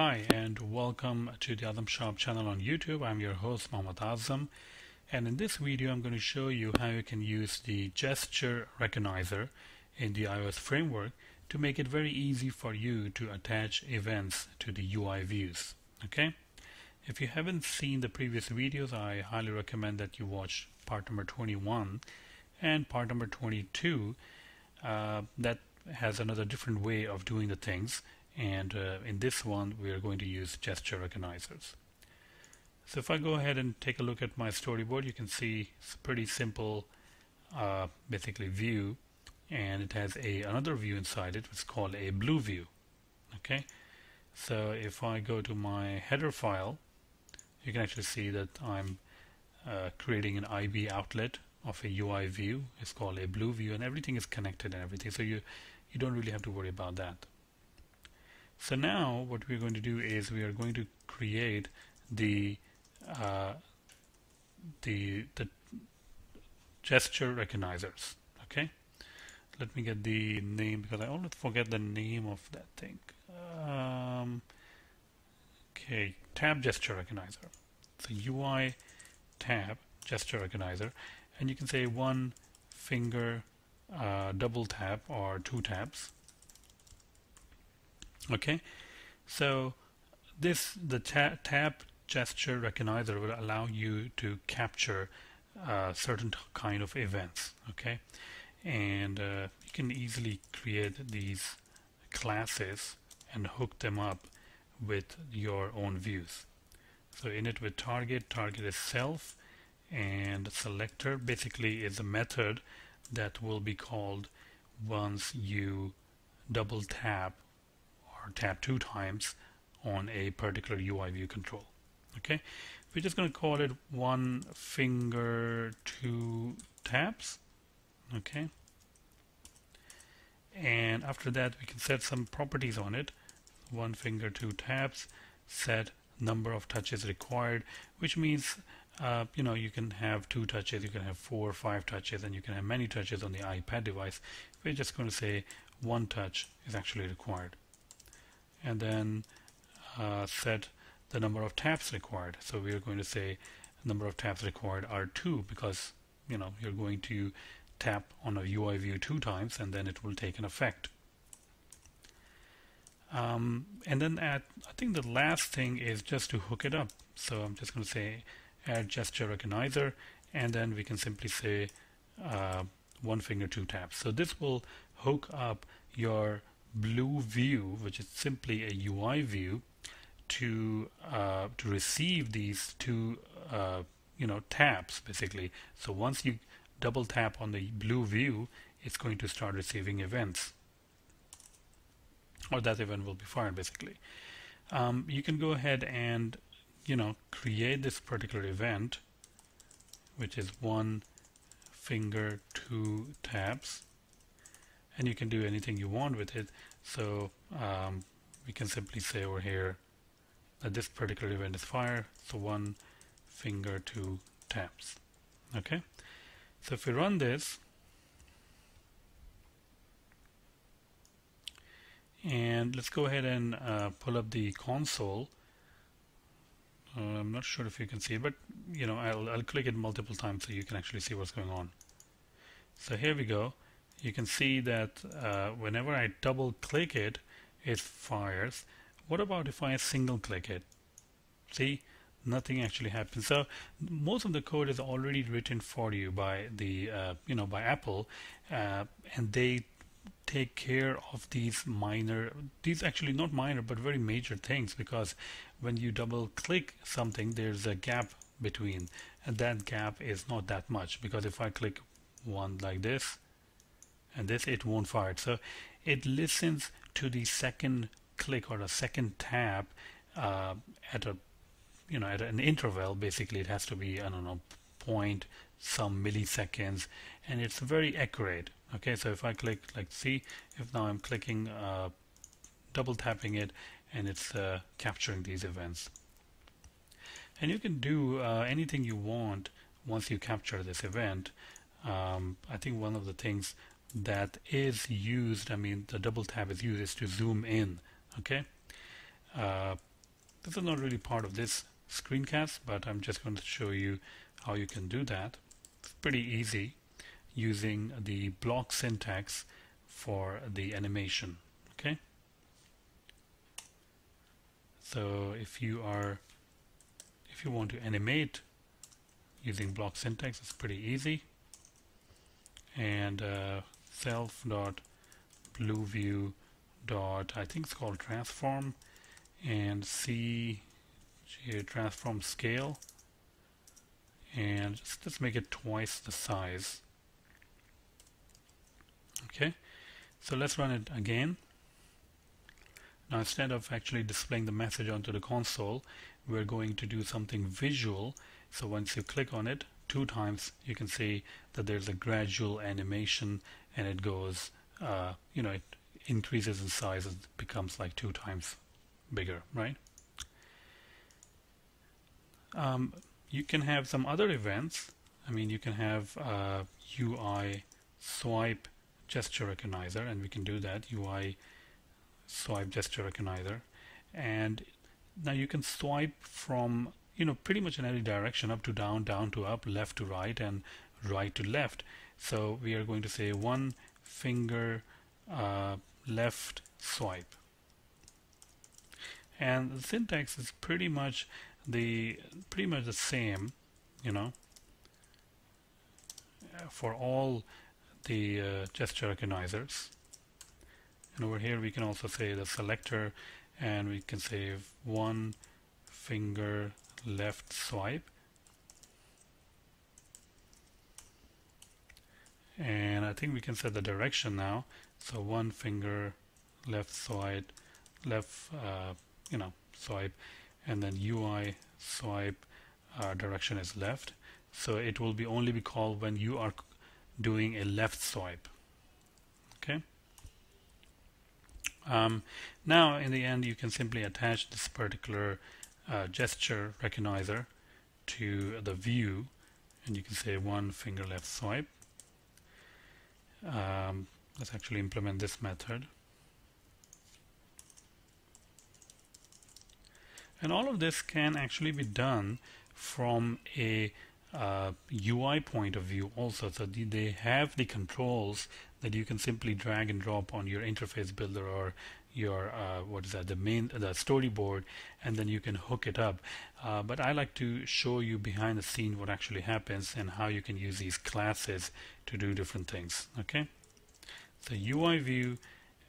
Hi and welcome to the Azam Shop channel on YouTube. I'm your host Mohammad Azam, and in this video I'm going to show you how you can use the gesture recognizer in the iOS framework to make it very easy for you to attach events to the UI views. Okay, if you haven't seen the previous videos, I highly recommend that you watch part number 21 and part number 22. That has another different way of doing the things, and in this one we are going to use gesture recognizers. So if I go ahead and take a look at my storyboard, you can see it's a pretty simple basically view, and it has another view inside it which is called a blue view. Okay, so if I go to my header file, you can actually see that I'm creating an IB outlet of a UI view. It's called a blue view, and everything is connected and everything, so you don't really have to worry about that. So now what we're going to do is we are going to create the gesture recognizers. Okay, let me get the name because I always forget the name of that thing. Okay, tab gesture recognizer. So UI tab gesture recognizer, and you can say one finger double tap or two taps. Okay, so the tab gesture recognizer will allow you to capture certain kind of events. Okay, and you can easily create these classes and hook them up with your own views. So in it with target is self, and selector basically is a method that will be called once you double tap or tap two times on a particular UI view control. Okay, we're just going to call it one finger two taps. Okay, and after that we can set some properties on it. One finger two taps, set number of touches required, which means you can have two touches, you can have 4 or 5 touches, and you can have many touches on the iPad device. We're just going to say one touch is actually required, and then set the number of taps required. So we are going to say number of taps required are 2, because you're going to tap on a UI view 2 times and then it will take an effect. And then I think the last thing is just to hook it up. So I'm just going to say add gesture recognizer, and then we can simply say one finger two taps. So this will hook up your blue view, which is simply a UI view, to receive these two taps basically. So once you double tap on the blue view, it's going to start receiving events, or that event will be fired basically. You can go ahead and create this particular event, which is one finger two taps, and you can do anything you want with it. So we can simply say over here that this particular event is fire, so one finger two taps. Okay, so if we run this, and let's go ahead and pull up the console. I'm not sure if you can see it, but I'll click it multiple times so you can actually see what's going on. So here we go. You can see that whenever I double click it, it fires. What about if I single click it? See, nothing actually happens. So most of the code is already written for you by the by Apple, and they take care of these actually not minor but very major things, because when you double click something there's a gap between, and that gap is not that much, because if I click one like this and this, it won't fire it. So it listens to the second click or a second tap at an interval. Basically it has to be, I don't know, point some milliseconds, and it's very accurate. Okay, so if I click, like, see, if now I'm clicking, double tapping it, and it's capturing these events. And you can do anything you want once you capture this event. I think one of the things that is used, the double tap is used, is to zoom in. Okay, This is not really part of this screencast, but I'm just going to show you how you can do that. It's pretty easy using the block syntax for the animation. Okay, so if you want to animate using block syntax, it's pretty easy. And self dot blue view dot, I think it's called transform, and CG transform scale, and just make it twice the size. Okay, so let's run it again. Now instead of actually displaying the message onto the console, we're going to do something visual. So once you click on it 2 times, you can see that there's a gradual animation, and it goes, it increases in size and becomes like 2 times bigger, right? You can have some other events. I mean, you can have UI swipe gesture recognizer, and we can do that, UI swipe gesture recognizer. And now you can swipe from pretty much in any direction, up to down, down to up, left to right, and right to left. So we are going to say 1 finger left swipe, and the syntax is pretty much the same, for all the gesture recognizers. And over here we can also say the selector, and we can say 1 finger left swipe, and I think we can set the direction now. So 1 finger left swipe, swipe, and then UI swipe direction is left. So it will only be called when you are doing a left swipe. Okay. Now in the end, you can simply attach this particular gesture recognizer to the view, and you can say 1 finger left swipe. Let's actually implement this method. And all of this can actually be done from a UI point of view also. So they have the controls that you can simply drag and drop on your interface builder or your the storyboard, and then you can hook it up. But I like to show you behind the scene what actually happens and how you can use these classes to do different things. Okay, so UI view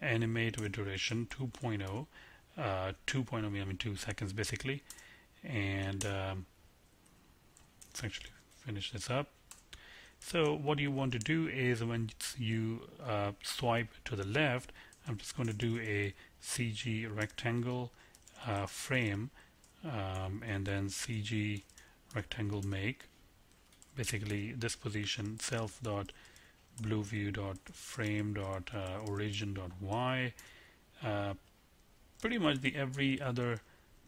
animate with duration 2.0. 2.0 I mean 2 seconds basically, and let's actually finish this up. So what you want to do is when you swipe to the left, I'm just going to do a CG rectangle frame, and then CG rectangle make, basically this position, self dot blue view dot frame dot origin dot y. Pretty much every other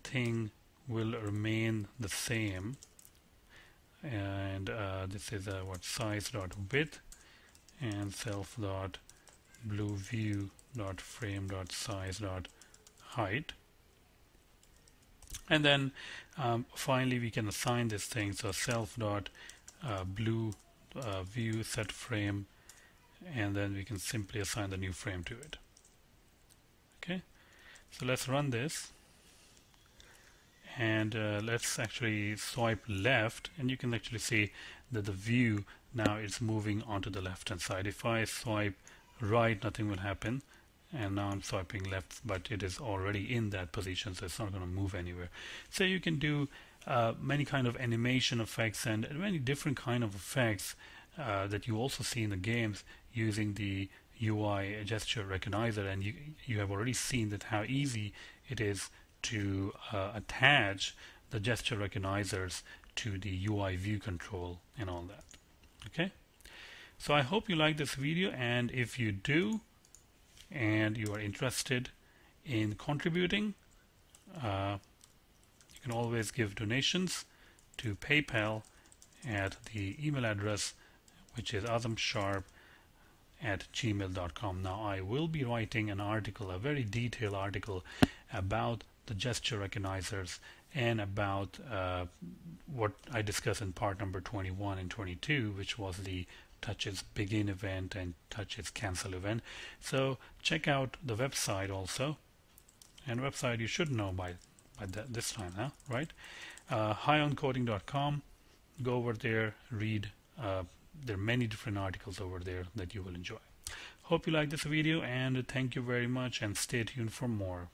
thing will remain the same, and this is what size dot width, and self dot blue view dot frame dot size dot height. And then finally we can assign this thing, so self dot blue view set frame, and then we can simply assign the new frame to it. Okay, so let's run this, and let's actually swipe left, and you can actually see that the view now is moving onto the left hand side. If I swipe right, nothing will happen, and now I'm swiping left, but it is already in that position, so it's not going to move anywhere. So you can do many kind of animation effects and many different kind of effects that you also see in the games using the UIGestureRecognizer, and you have already seen that how easy it is to attach the gesture recognizers to the UI view control and all that. Okay, so I hope you like this video, and if you do and you are interested in contributing, you can always give donations to PayPal at the email address, which is azamsharp@gmail.com. Now I will be writing an article, a very detailed article about the gesture recognizers, and about what I discussed in part number 21 and 22, which was the touches begin event and touches cancel event. So check out the website also, and website you should know by this time now, right? highoncoding.com. Go over there, read. There are many different articles over there that you will enjoy. Hope you like this video, and thank you very much, and stay tuned for more.